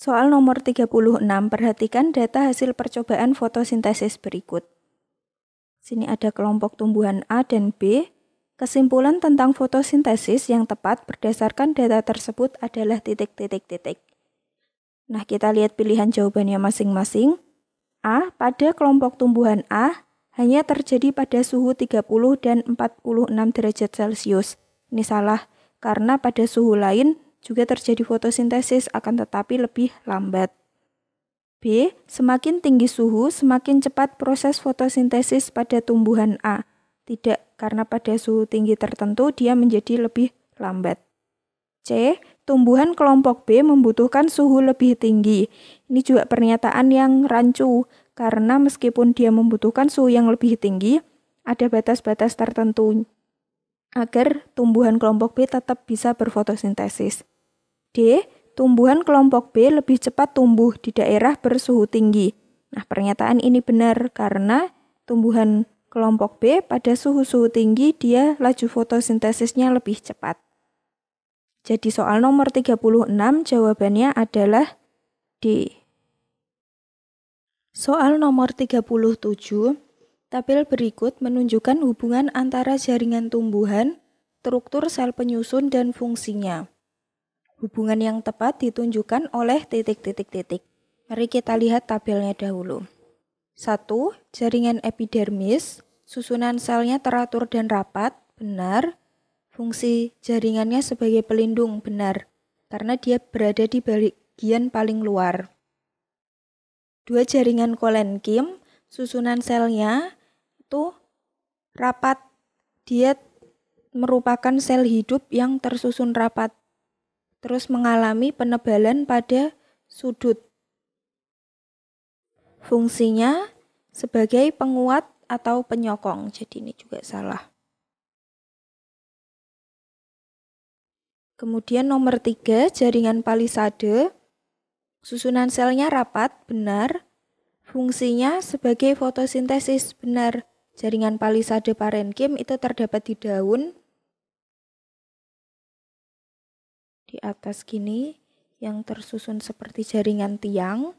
Soal nomor 36, perhatikan data hasil percobaan fotosintesis berikut. Sini ada kelompok tumbuhan A dan B. Kesimpulan tentang fotosintesis yang tepat berdasarkan data tersebut adalah titik-titik-titik. Nah, kita lihat pilihan jawabannya masing-masing. A, pada kelompok tumbuhan A, hanya terjadi pada suhu 30 dan 46 derajat Celcius. Ini salah, karena pada suhu lain juga terjadi fotosintesis akan tetapi lebih lambat. B, semakin tinggi suhu, semakin cepat proses fotosintesis pada tumbuhan A. Tidak, karena pada suhu tinggi tertentu dia menjadi lebih lambat. C, tumbuhan kelompok B membutuhkan suhu lebih tinggi. Ini juga pernyataan yang rancu, karena meskipun dia membutuhkan suhu yang lebih tinggi, ada batas-batas tertentu agar tumbuhan kelompok B tetap bisa berfotosintesis. D, tumbuhan kelompok B lebih cepat tumbuh di daerah bersuhu tinggi. Nah, pernyataan ini benar karena tumbuhan kelompok B pada suhu-suhu tinggi dia laju fotosintesisnya lebih cepat. Jadi soal nomor 36 jawabannya adalah D. Soal nomor 37, tabel berikut menunjukkan hubungan antara jaringan tumbuhan, struktur sel penyusun dan fungsinya. Hubungan yang tepat ditunjukkan oleh titik-titik-titik. Mari kita lihat tabelnya dahulu. 1. Jaringan epidermis, susunan selnya teratur dan rapat, benar. Fungsi jaringannya sebagai pelindung, benar, karena dia berada di bagian paling luar. 2. Jaringan kolenkim, susunan selnya itu rapat. Dia merupakan sel hidup yang tersusun rapat, terus mengalami penebalan pada sudut. Fungsinya sebagai penguat atau penyokong, jadi ini juga salah. Kemudian nomor 3, jaringan palisade, susunan selnya rapat, benar. Fungsinya sebagai fotosintesis, benar. Jaringan palisade parenkim itu terdapat di daun, di atas gini, yang tersusun seperti jaringan tiang,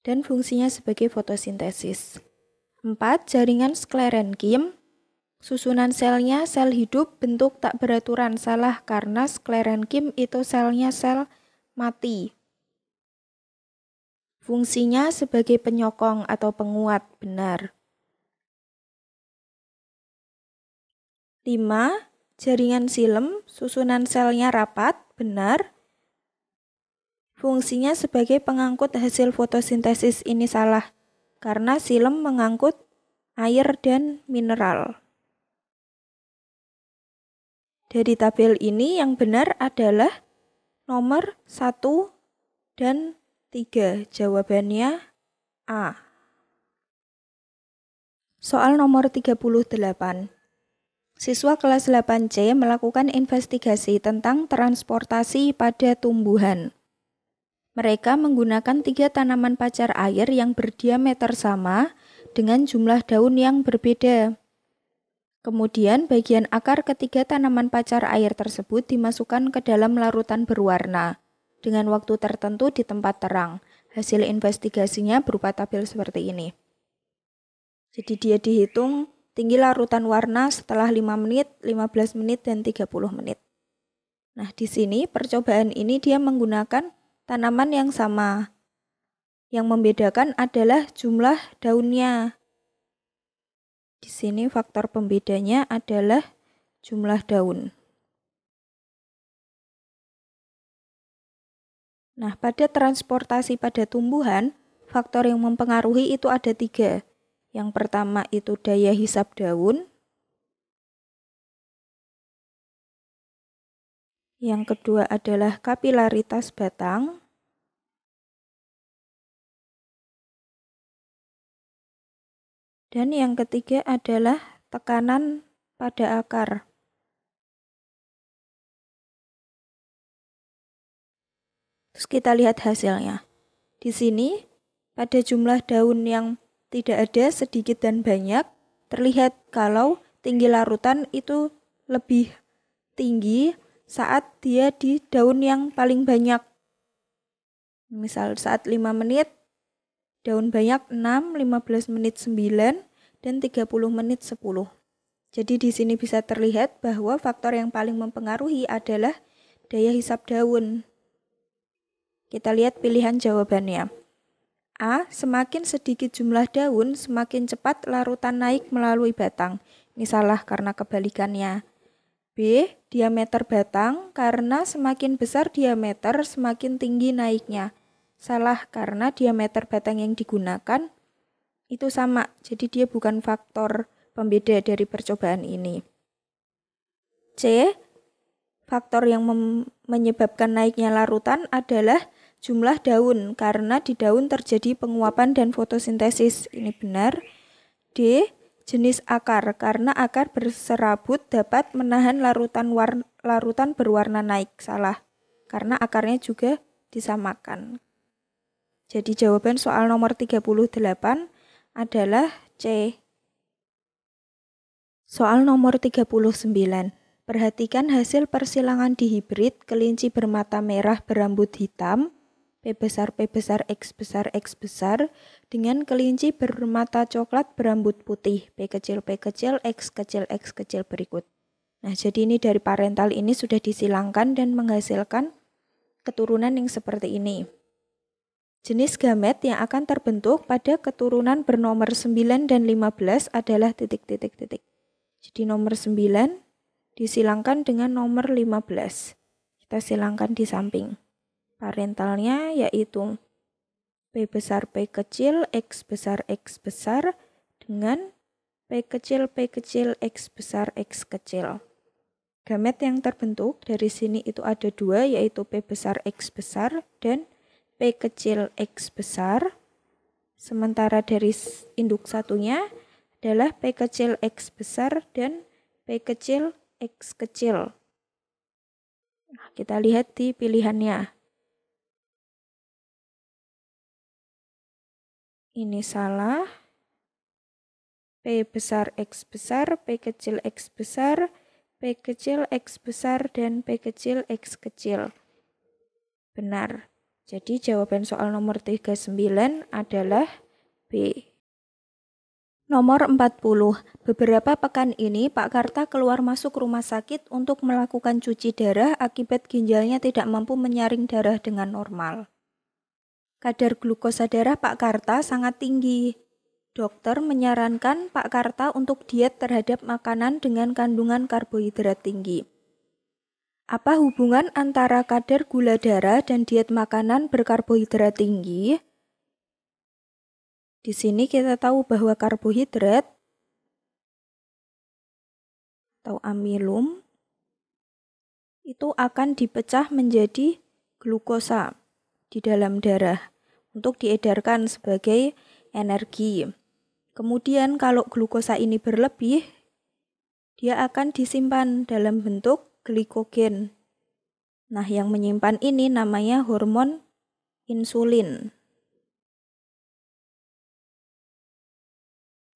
dan fungsinya sebagai fotosintesis. 4. Jaringan sklerenkim, susunan selnya sel hidup bentuk tak beraturan, salah karena sklerenkim itu selnya sel mati. Fungsinya sebagai penyokong atau penguat, benar. 5. Jaringan xilem, susunan selnya rapat, benar. Fungsinya sebagai pengangkut hasil fotosintesis, ini salah, karena xilem mengangkut air dan mineral. Dari tabel ini yang benar adalah nomor 1 dan 3. Jawabannya A. Soal nomor 38. Siswa kelas 8C melakukan investigasi tentang transportasi pada tumbuhan. Mereka menggunakan 3 tanaman pacar air yang berdiameter sama dengan jumlah daun yang berbeda. Kemudian bagian akar ketiga tanaman pacar air tersebut dimasukkan ke dalam larutan berwarna dengan waktu tertentu di tempat terang. Hasil investigasinya berupa tabel seperti ini. Jadi dia dihitung tinggi larutan warna setelah 5 menit, 15 menit, dan 30 menit. Nah, di sini percobaan ini dia menggunakan tanaman yang sama. Yang membedakan adalah jumlah daunnya. Di sini faktor pembedanya adalah jumlah daun. Nah, pada transportasi pada tumbuhan, faktor yang mempengaruhi itu ada 3. Yang pertama itu daya hisap daun. Yang kedua adalah kapilaritas batang. Dan yang ketiga adalah tekanan pada akar. Terus kita lihat hasilnya. Di sini, pada jumlah daun yang tidak ada sedikit dan banyak, terlihat kalau tinggi larutan itu lebih tinggi saat dia di daun yang paling banyak. Misal saat 5 menit, daun banyak 6, 15 menit 9, dan 30 menit 10. Jadi di sini bisa terlihat bahwa faktor yang paling mempengaruhi adalah daya hisap daun. Kita lihat pilihan jawabannya. A. Semakin sedikit jumlah daun, semakin cepat larutan naik melalui batang. Ini salah karena kebalikannya. B. Diameter batang, karena semakin besar diameter, semakin tinggi naiknya. Salah karena diameter batang yang digunakan itu sama, jadi dia bukan faktor pembeda dari percobaan ini. C. Faktor yang menyebabkan naiknya larutan adalah jumlah daun, karena di daun terjadi penguapan dan fotosintesis. Ini benar. D. Jenis akar, karena akar berserabut dapat menahan larutan berwarna naik. Salah, karena akarnya juga disamakan. Jadi jawaban soal nomor 38 adalah C. Soal nomor 39. Perhatikan hasil persilangan dihibrid kelinci bermata merah berambut hitam, P besar P besar X besar X besar, dengan kelinci bermata coklat berambut putih, P kecil X kecil berikut. Nah, jadi ini dari parental ini sudah disilangkan dan menghasilkan keturunan yang seperti ini. Jenis gamet yang akan terbentuk pada keturunan bernomor 9 dan 15 adalah titik-titik. Jadi nomor 9 disilangkan dengan nomor 15. Kita silangkan di samping. Parentalnya yaitu P besar P kecil X besar dengan P kecil X besar X kecil. Gamet yang terbentuk dari sini itu ada dua, yaitu P besar X besar dan P kecil X besar. Sementara dari induk satunya adalah P kecil X besar dan P kecil X kecil. Nah, kita lihat di pilihannya. Ini salah. P besar X besar, P kecil X besar, P kecil X besar, dan P kecil X kecil. Benar. Jadi jawaban soal nomor 39 adalah B. Nomor 40. Beberapa pekan ini Pak Karta keluar masuk rumah sakit untuk melakukan cuci darah akibat ginjalnya tidak mampu menyaring darah dengan normal. Kadar glukosa darah Pak Karta sangat tinggi. Dokter menyarankan Pak Karta untuk diet terhadap makanan dengan kandungan karbohidrat tinggi. Apa hubungan antara kadar gula darah dan diet makanan berkarbohidrat tinggi? Di sini kita tahu bahwa karbohidrat atau amilum itu akan dipecah menjadi glukosa di dalam darah untuk diedarkan sebagai energi. Kemudian kalau glukosa ini berlebih, dia akan disimpan dalam bentuk glikogen. Nah, yang menyimpan ini namanya hormon insulin.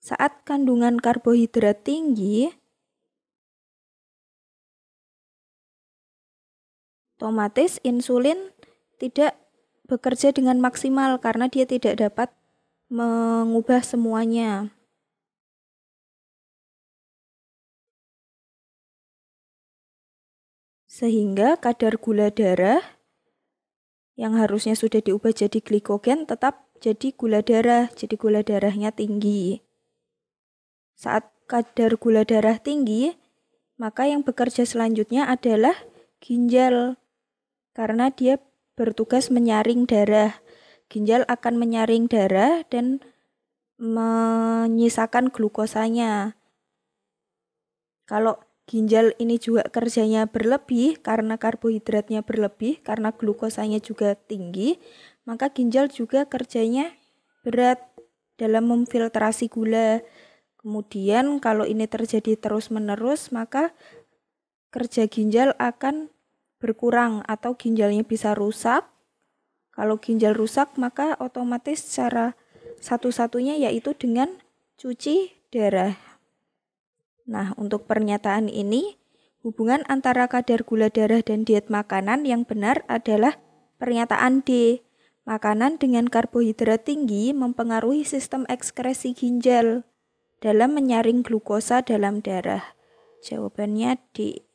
Saat kandungan karbohidrat tinggi, otomatis insulin tidak bekerja dengan maksimal karena dia tidak dapat mengubah semuanya. Sehingga kadar gula darah yang harusnya sudah diubah jadi glikogen tetap jadi gula darah, jadi gula darahnya tinggi. Saat kadar gula darah tinggi, maka yang bekerja selanjutnya adalah ginjal, karena dia bertugas menyaring darah. Ginjal akan menyaring darah dan menyisakan glukosanya. Kalau ginjal ini juga kerjanya berlebih karena karbohidratnya berlebih, karena glukosanya juga tinggi, maka ginjal juga kerjanya berat dalam memfiltrasi gula. Kemudian kalau ini terjadi terus-menerus, maka kerja ginjal akan berkurang atau ginjalnya bisa rusak. Kalau ginjal rusak, maka otomatis cara satu-satunya yaitu dengan cuci darah. Nah, untuk pernyataan ini, hubungan antara kadar gula darah dan diet makanan yang benar adalah pernyataan D. Makanan dengan karbohidrat tinggi mempengaruhi sistem ekskresi ginjal dalam menyaring glukosa dalam darah. Jawabannya D.